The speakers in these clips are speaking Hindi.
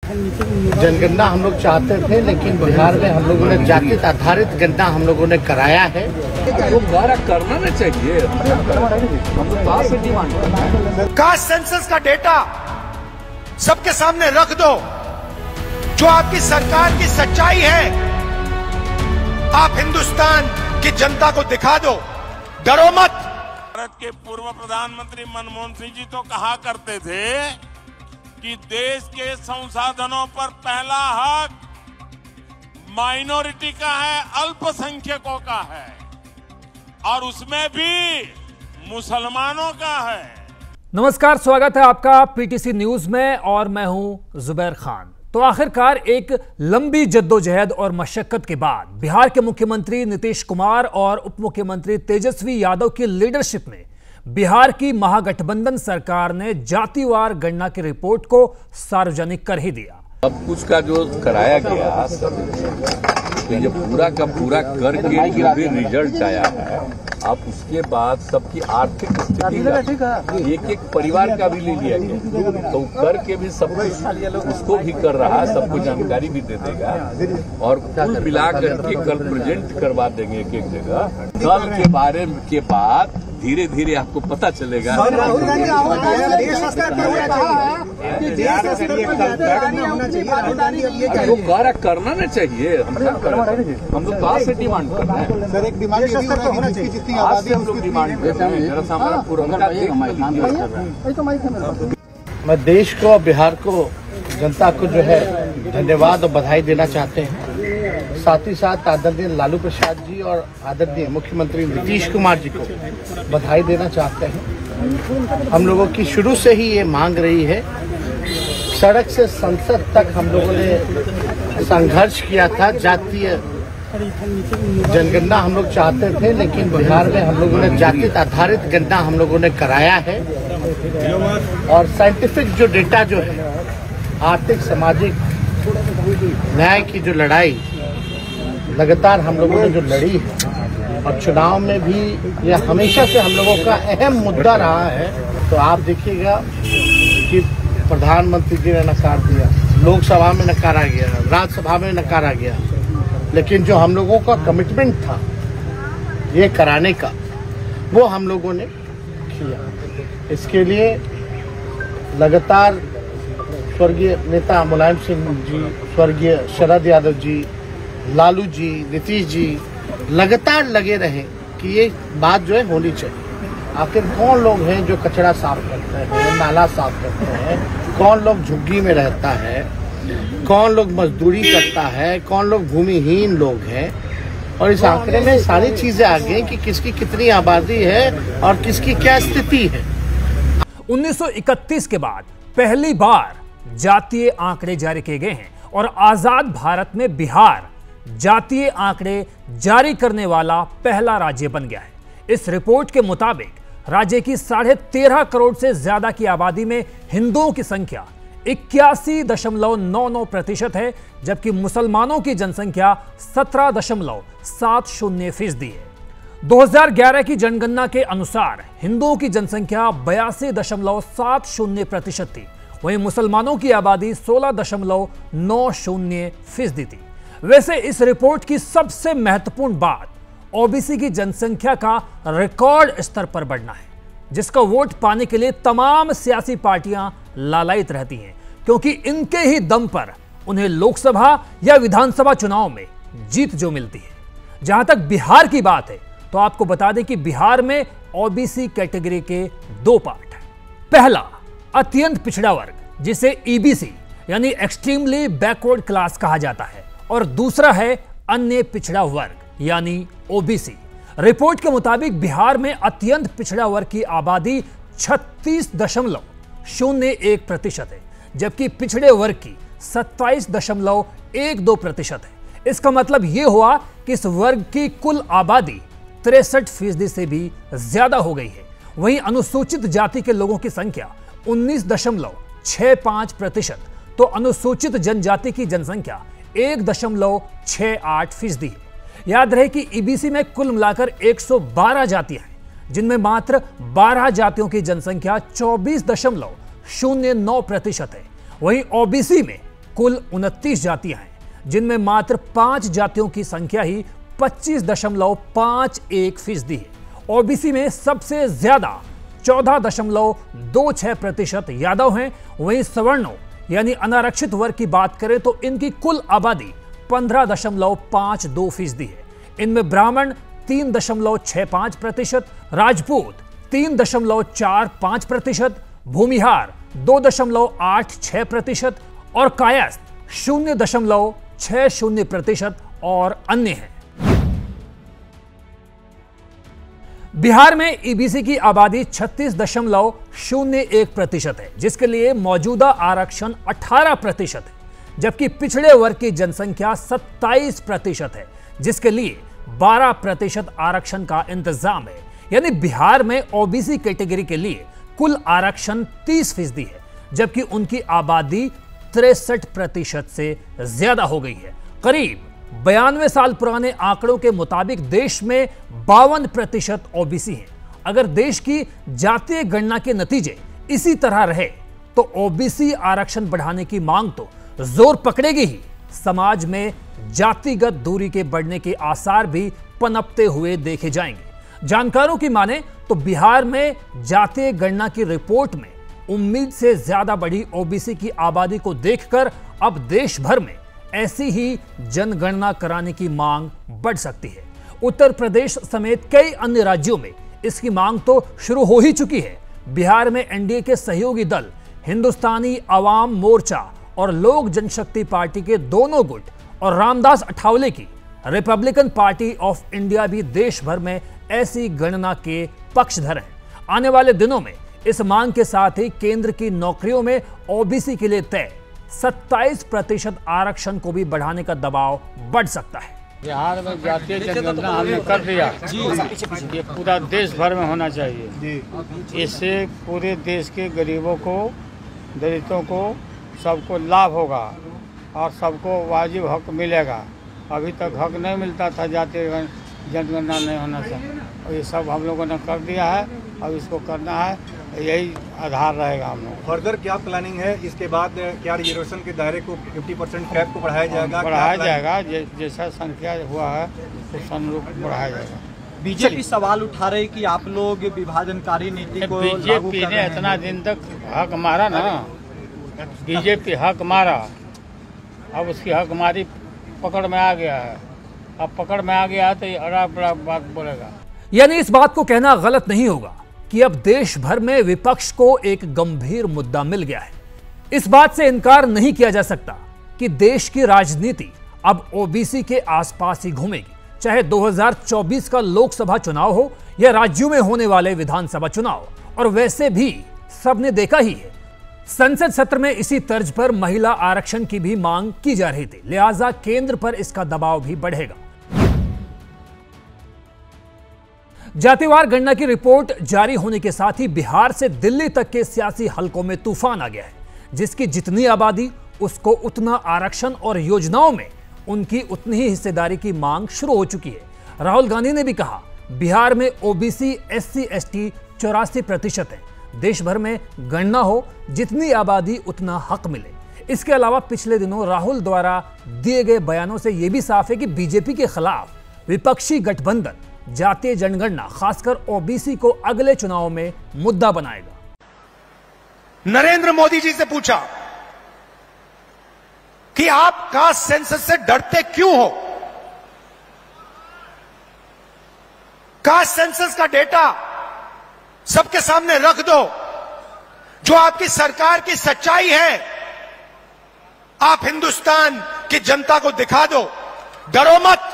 जनगणना हम लोग चाहते थे, लेकिन बिहार में हम लोगों ने जाति आधारित गणना हम लोगों ने कराया है। वो द्वारा करना नहीं चाहिए, हम लोग बात से डिमांड करते हैं। कास्ट सेंसस का डेटा सबके सामने रख दो, जो आपकी सरकार की सच्चाई है। आप हिंदुस्तान की जनता को दिखा दो, डरो मत। भारत के पूर्व प्रधानमंत्री मनमोहन सिंह जी तो कहा करते थे कि देश के संसाधनों पर पहला हक माइनॉरिटी का है, अल्पसंख्यकों का है, और उसमें भी मुसलमानों का है। नमस्कार, स्वागत है आपका पीटीसी न्यूज में और मैं हूं जुबैर खान। तो आखिरकार एक लंबी जद्दोजहद और मशक्कत के बाद बिहार के मुख्यमंत्री नीतीश कुमार और उप मुख्यमंत्री तेजस्वी यादव की लीडरशिप में बिहार की महागठबंधन सरकार ने जातिवार गणना की रिपोर्ट को सार्वजनिक कर ही दिया। अब कुछ का जो कराया गया तो ये पूरा का पूरा करके जो भी रिजल्ट आया है, अब उसके बाद सबकी आर्थिक स्थिति एक एक परिवार का भी ले लिया गया, तो करके भी सब कुछ उसको भी कर रहा है, सबको जानकारी भी दे देगा और कुल मिला करके कल प्रेजेंट करवा देंगे एक एक जगह। कल के बारे के बाद धीरे धीरे आपको पता चलेगा। वो द्वारा करना नहीं चाहिए, हम लोग बात से डिमांड कर रहे हैं। सर, एक डिमांड जितनी आज से हम लोग डिमांड कर रहे हैं। मैं देश को और बिहार को, जनता को जो है धन्यवाद और बधाई देना चाहते हैं। साथ ही साथ आदरणीय लालू प्रसाद जी और आदरणीय मुख्यमंत्री नीतीश कुमार जी को बधाई देना चाहते हैं। हम लोगों की शुरू से ही ये मांग रही है, सड़क से संसद तक हम लोगों ने संघर्ष किया था। जातीय जनगणना हम लोग चाहते थे, लेकिन बिहार में हम लोगों ने जाति आधारित गणना हम लोगों ने कराया है। और साइंटिफिक जो डेटा जो है, आर्थिक सामाजिक न्याय की जो लड़ाई लगातार हम लोगों ने जो लड़ी है, और चुनाव में भी यह हमेशा से हम लोगों का अहम मुद्दा रहा है। तो आप देखिएगा कि प्रधानमंत्री जी ने नकार दिया, लोकसभा में नकारा गया, राज्यसभा में नकारा गया, लेकिन जो हम लोगों का कमिटमेंट था ये कराने का, वो हम लोगों ने किया। इसके लिए लगातार स्वर्गीय नेता मुलायम सिंह जी, स्वर्गीय शरद यादव जी, लालू जी, नीतीश जी लगातार लगे रहे कि ये बात जो है होनी चाहिए। आखिर कौन लोग हैं जो कचरा साफ करते हैं, नाला साफ करते हैं, कौन लोग झुग्गी में रहता है, कौन लोग मजदूरी करता है, कौन लोग भूमिहीन लोग हैं, और इस आंकड़े में सारी चीजें आ गई कि किसकी कितनी आबादी है और किसकी क्या स्थिति है। 1931 के बाद पहली बार जातीय आंकड़े जारी किए गए हैं और आजाद भारत में बिहार जातीय आंकड़े जारी करने वाला पहला राज्य बन गया है। इस रिपोर्ट के मुताबिक राज्य की 13.5 करोड़ से ज्यादा की आबादी में हिंदुओं की संख्या 81.99% है, जबकि मुसलमानों की जनसंख्या 17.70% है। 2011 की जनगणना के अनुसार हिंदुओं की जनसंख्या 82.70% थी, वहीं मुसलमानों की आबादी 16.90% थी। वैसे इस रिपोर्ट की सबसे महत्वपूर्ण बात ओबीसी की जनसंख्या का रिकॉर्ड स्तर पर बढ़ना है, जिसका वोट पाने के लिए तमाम सियासी पार्टियां लालायित रहती हैं, क्योंकि इनके ही दम पर उन्हें लोकसभा या विधानसभा चुनाव में जीत जो मिलती है। जहां तक बिहार की बात है, तो आपको बता दें कि बिहार में ओबीसी कैटेगरी के 2 पार्ट हैं। पहला अत्यंत पिछड़ा वर्ग, जिसे ईबीसी यानी एक्सट्रीमली बैकवर्ड क्लास कहा जाता है, और दूसरा है अन्य पिछड़ा वर्ग यानी ओबीसी। रिपोर्ट के मुताबिक बिहार में अत्यंत पिछड़ा वर्ग की आबादी 36.01% है, जबकि पिछड़े वर्ग की 27.12% है। इसका मतलब यह हुआ कि इस वर्ग की कुल आबादी 63% से भी ज्यादा हो गई है। वहीं अनुसूचित जाति के लोगों की संख्या 19.65%, तो अनुसूचित जनजाति की जनसंख्या 1.68% है। याद रहे कि ईबीसी में कुल मिलाकर 112 जातियां हैं, जिनमें मात्र 12 जातियों की जनसंख्या 24.09% है। वहीं ओबीसी में कुल 29 जातियां हैं, जिनमें मात्र 5 जातियों की संख्या ही 25.51% है। ओबीसी में सबसे ज्यादा 14.26% यादव हैं। वहीं सवर्णों यानी अनारक्षित वर्ग की बात करें तो इनकी कुल आबादी 15.52% है। इनमें ब्राह्मण 3.65%, राजपूत 3.45%, भूमिहार 2.86% और कायस्थ 0.60% और अन्य हैं। बिहार में ईबीसी की आबादी 36.01% है, जिसके लिए मौजूदा आरक्षण 18% है, जबकि पिछड़े वर्ग की जनसंख्या 27% है, जिसके लिए 12% आरक्षण का इंतजाम है। यानी बिहार में ओबीसी कैटेगरी के लिए कुल आरक्षण 30% है, जबकि उनकी आबादी 63% से ज्यादा हो गई है। करीब 92 साल पुराने आंकड़ों के मुताबिक देश में 52% ओबीसी है। अगर देश की जातीय गणना के नतीजे इसी तरह रहे तो ओबीसी आरक्षण बढ़ाने की मांग तो जोर पकड़ेगी ही, समाज में जातिगत दूरी के बढ़ने के आसार भी पनपते हुए देखे जाएंगे। जानकारों की माने तो बिहार में जातीय गणना की रिपोर्ट में उम्मीद से ज्यादा बढ़ी ओबीसी की आबादी को देखकर अब देश भर में ऐसी ही जनगणना कराने की मांग बढ़ सकती है। उत्तर प्रदेश समेत कई अन्य राज्यों में इसकी मांग तो शुरू हो ही चुकी है। बिहार में एनडीए के सहयोगी दल हिंदुस्तानी अवाम मोर्चा और लोक जनशक्ति पार्टी के दोनों गुट और रामदास अठावले की रिपब्लिकन पार्टी ऑफ इंडिया भी देश भर में ऐसी गणना के पक्षधर हैं। आने वाले दिनों में इस मांग के साथ ही केंद्र की नौकरियों में ओबीसी के लिए तय 27% आरक्षण को भी बढ़ाने का दबाव बढ़ सकता है। बिहार में जातीय जनगणना हमने कर दिया, ये पूरा देश भर में होना चाहिए। इससे पूरे देश के गरीबों को, दलितों को, सबको लाभ होगा और सबको वाजिब हक मिलेगा। अभी तक हक नहीं मिलता था जातीय जनगणना नहीं होना चाहिए, और ये सब हम लोगों ने कर दिया है। अब इसको करना है, यही आधार रहेगा हम लोग। फर्दर क्या प्लानिंग है इसके बाद? क्या रिजर्वेशन के दायरे को 50% कैप को बढ़ाया जाएगा? बढ़ाया जाएगा, जैसा संख्या हुआ है उस अनुरूप बढ़ाया जाएगा। बीजेपी सवाल उठा रही कि आप लोग विभाजनकारी नीति को बीजेपी ने इतना दिन तक हक मारा ना, बीजेपी हक मारा, अब उसकी हक मारी पकड़ में आ गया है। अब पकड़ में आ गया है तो ये अड़ा बड़ा बात बोलेगा। यानी इस बात को कहना गलत नहीं होगा कि अब देश भर में विपक्ष को एक गंभीर मुद्दा मिल गया है। इस बात से इनकार नहीं किया जा सकता कि देश की राजनीति अब ओबीसी के आसपास ही घूमेगी, चाहे 2024 का लोकसभा चुनाव हो या राज्यों में होने वाले विधानसभा चुनाव। और वैसे भी सबने देखा ही है, संसद सत्र में इसी तर्ज पर महिला आरक्षण की भी मांग की जा रही थी, लिहाजा केंद्र पर इसका दबाव भी बढ़ेगा। जातिवार गणना की रिपोर्ट जारी होने के साथ ही बिहार से दिल्ली तक के सियासी हलकों में तूफान आ गया है। जिसकी जितनी आबादी, उसको उतना आरक्षण और योजनाओं में उनकी उतनी ही हिस्सेदारी की मांग शुरू हो चुकी है। राहुल गांधी ने भी कहा, बिहार में ओबीसी SC ST 84% है। देश भर में गणना हो, जितनी आबादी उतना हक मिले। इसके अलावा पिछले दिनों राहुल द्वारा दिए गए बयानों से यह भी साफ है कि बीजेपी के खिलाफ विपक्षी गठबंधन जातीय जनगणना, खासकर ओबीसी को अगले चुनाव में मुद्दा बनाएगा। नरेंद्र मोदी जी से पूछा कि आप कास्ट सेंसस से डरते क्यों हो? कास्ट सेंसस का डेटा सबके सामने रख दो, जो आपकी सरकार की सच्चाई है। आप हिंदुस्तान की जनता को दिखा दो, डरो मत।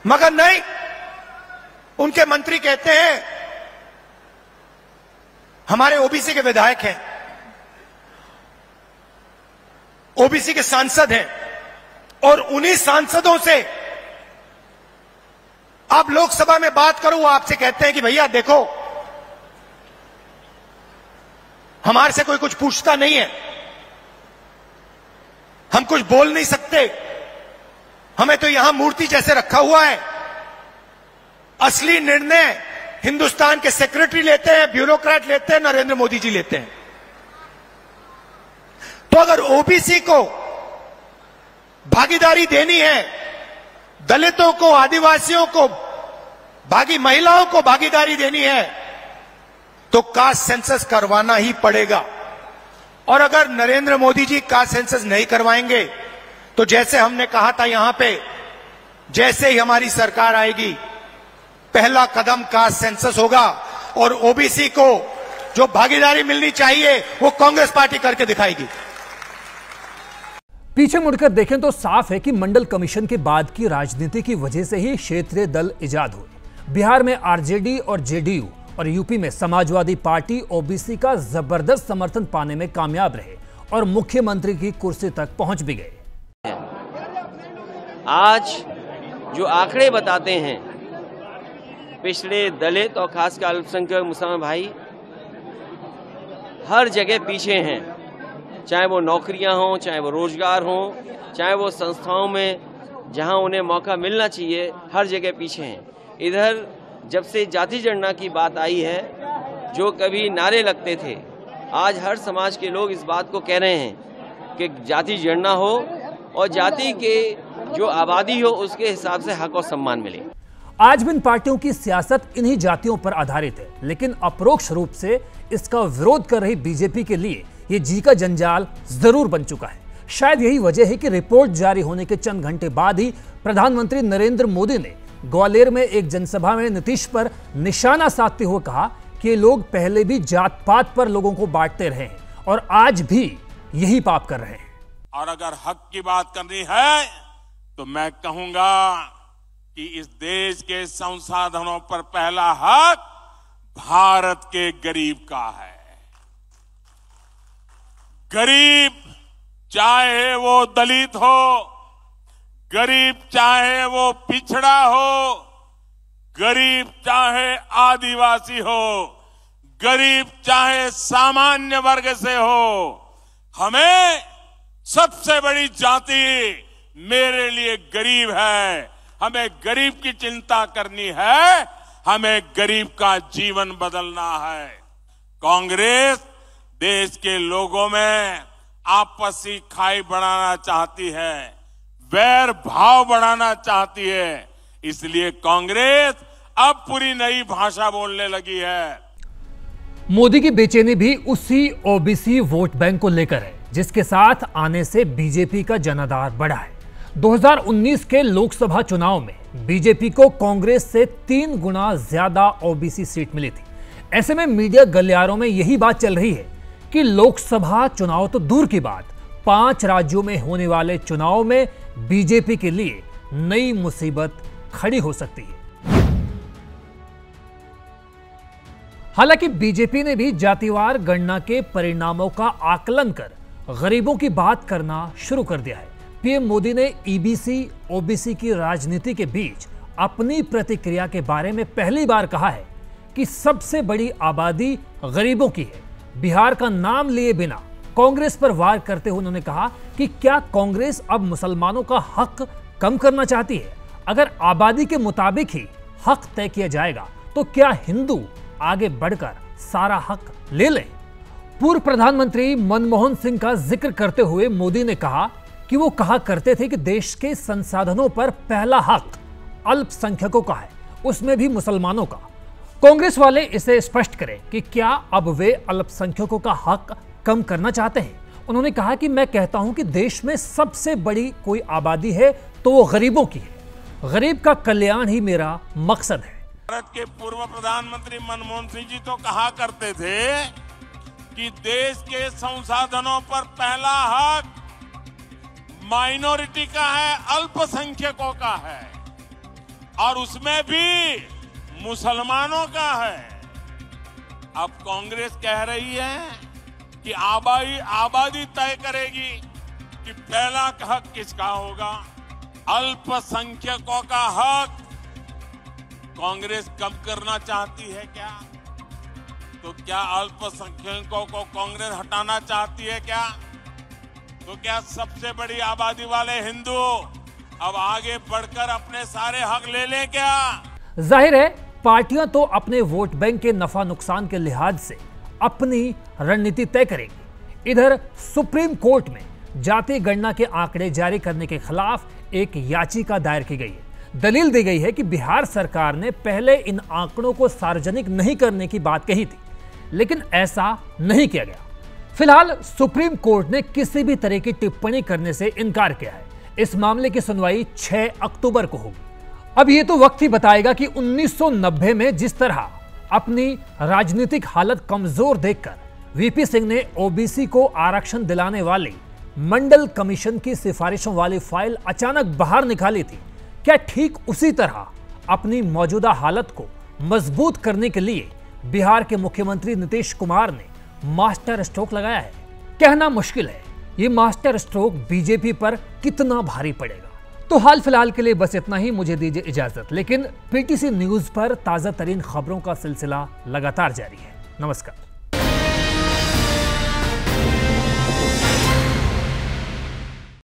मगर नहीं, उनके मंत्री कहते हैं हमारे ओबीसी के विधायक हैं, ओबीसी के सांसद हैं, और उन्हीं सांसदों से आप लोकसभा में बात करो, वो आपसे कहते हैं कि भैया देखो, हमारे से कोई कुछ पूछता नहीं है, हम कुछ बोल नहीं सकते, हमें तो यहां मूर्ति जैसे रखा हुआ है। असली निर्णय हिंदुस्तान के सेक्रेटरी लेते हैं, ब्यूरोक्रेट लेते हैं, नरेंद्र मोदी जी लेते हैं। तो अगर ओबीसी को भागीदारी देनी है, दलितों को, आदिवासियों को, महिलाओं को भागीदारी देनी है, तो कास्ट सेंसस करवाना ही पड़ेगा। और अगर नरेंद्र मोदी जी कास्ट सेंसस नहीं करवाएंगे तो जैसे हमने कहा था यहां पे, जैसे ही हमारी सरकार आएगी पहला कदम कास्ट सेंसस होगा और ओबीसी को जो भागीदारी मिलनी चाहिए वो कांग्रेस पार्टी करके दिखाएगी। पीछे मुड़कर देखें तो साफ है कि मंडल कमीशन के बाद की राजनीति की वजह से ही क्षेत्रीय दल इजाद हुए। बिहार में आरजेडी और जेडीयू और यूपी में समाजवादी पार्टी ओबीसी का जबरदस्त समर्थन पाने में कामयाब रहे और मुख्यमंत्री की कुर्सी तक पहुंच भी गए। आज जो आंकड़े बताते हैं, पिछड़े दलित और खासकर अल्पसंख्यक मुसलमान भाई हर जगह पीछे हैं, चाहे वो नौकरियां हों, चाहे वो रोजगार हो, चाहे वो संस्थाओं में जहां उन्हें मौका मिलना चाहिए, हर जगह पीछे हैं। इधर जब से जाति जनगणना की बात आई है, जो कभी नारे लगते थे, आज हर समाज के लोग इस बात को कह रहे हैं कि जाति जनगणना हो और जाति के जो आबादी हो उसके हिसाब से हक और सम्मान मिले। आज भी इन पार्टियों की सियासत इन्हीं जातियों पर आधारित है, लेकिन अपरोक्ष रूप से इसका विरोध कर रही बीजेपी के लिए ये जी का जंजाल जरूर बन चुका है। शायद यही वजह है कि रिपोर्ट जारी होने के चंद घंटे बाद ही प्रधानमंत्री नरेंद्र मोदी ने ग्वालियर में एक जनसभा में नीतीश पर निशाना साधते हुए कहा कि ये लोग पहले भी जात पात पर लोगों को बांटते रहे हैं और आज भी यही पाप कर रहे हैं। और अगर हक की बात करनी है तो मैं कहूंगा कि इस देश के संसाधनों पर पहला हक भारत के गरीब का है। गरीब चाहे वो दलित हो, गरीब चाहे वो पिछड़ा हो, गरीब चाहे आदिवासी हो, गरीब चाहे सामान्य वर्ग से हो, हमें सबसे बड़ी जाति मेरे लिए गरीब है। हमें गरीब की चिंता करनी है, हमें गरीब का जीवन बदलना है। कांग्रेस देश के लोगों में आपसी खाई बढ़ाना चाहती है, वैर भाव बढ़ाना चाहती है, इसलिए कांग्रेस अब पूरी नई भाषा बोलने लगी है। मोदी की बेचैनी भी उसी ओबीसी वोट बैंक को लेकर है, जिसके साथ आने से बीजेपी का जनाधार बढ़ा है। 2019 के लोकसभा चुनाव में बीजेपी को कांग्रेस से 3 गुना ज्यादा ओबीसी सीट मिली थी। ऐसे में मीडिया गलियारों में यही बात चल रही है कि लोकसभा चुनाव तो दूर की बात, 5 राज्यों में होने वाले चुनाव में बीजेपी के लिए नई मुसीबत खड़ी हो सकती है। हालांकि बीजेपी ने भी जातिवार गणना के परिणामों का आकलन कर गरीबों की बात करना शुरू कर दिया है। पीएम मोदी ने ईबीसी ओबीसी की राजनीति के बीच अपनी प्रतिक्रिया के बारे में पहली बार कहा है कि सबसे बड़ी आबादी गरीबों की है। बिहार का नाम लिए बिना कांग्रेस पर वार करते हुए उन्होंने कहा कि क्या कांग्रेस अब मुसलमानों का हक कम करना चाहती है? अगर आबादी के मुताबिक ही हक तय किया जाएगा तो क्या हिंदू आगे बढ़कर सारा हक ले लें? पूर्व प्रधानमंत्री मनमोहन सिंह का जिक्र करते हुए मोदी ने कहा कि वो कहा करते थे कि देश के संसाधनों पर पहला हक अल्पसंख्यकों का है, उसमें भी मुसलमानों का। कांग्रेस वाले इसे स्पष्ट करें कि क्या अब वे अल्पसंख्यकों का हक कम करना चाहते हैं। उन्होंने कहा कि मैं कहता हूं कि देश में सबसे बड़ी कोई आबादी है तो वो गरीबों की है। गरीब का कल्याण ही मेरा मकसद है। भारत के पूर्व प्रधानमंत्री मनमोहन सिंह जी तो कहा करते थे कि देश के संसाधनों पर पहला हक माइनॉरिटी का है, अल्पसंख्यकों का है, और उसमें भी मुसलमानों का है। अब कांग्रेस कह रही है कि आबादी तय करेगी कि पहला हक किसका होगा। अल्पसंख्यकों का हक कांग्रेस कम करना चाहती है क्या? तो क्या अल्पसंख्यकों को कांग्रेस हटाना चाहती है क्या? तो क्या सबसे बड़ी आबादी वाले हिंदू अब आगे बढ़कर अपने सारे हक ले लें क्या? जाहिर है पार्टियां तो अपने वोट बैंक के नफा नुकसान के लिहाज से अपनी रणनीति तय करेंगी। इधर सुप्रीम कोर्ट में जाति गणना के आंकड़े जारी करने के खिलाफ एक याचिका दायर की गई है। दलील दी गई है कि बिहार सरकार ने पहले इन आंकड़ों को सार्वजनिक नहीं करने की बात कही थी, लेकिन ऐसा नहीं किया गया। फिलहाल सुप्रीम कोर्ट ने किसी भी तरह की टिप्पणी करने से इनकार किया है। इस मामले की सुनवाई 6 अक्टूबर को होगी। अब ये तो वक्त ही बताएगा कि 1990 में जिस तरह अपनी राजनीतिक हालत कमजोर देखकर वीपी सिंह ने ओबीसी को आरक्षण दिलाने वाली मंडल कमीशन की सिफारिशों वाली फाइल अचानक बाहर निकाली थी, क्या ठीक उसी तरह अपनी मौजूदा हालत को मजबूत करने के लिए बिहार के मुख्यमंत्री नीतीश कुमार ने मास्टर स्ट्रोक लगाया है? कहना मुश्किल है ये मास्टर स्ट्रोक बीजेपी पर कितना भारी पड़ेगा। तो हाल फिलहाल के लिए बस इतना ही, मुझे दीजिए इजाजत। लेकिन पीटीसी न्यूज पर ताजा तरीन खबरों का सिलसिला लगातार जारी है। नमस्कार।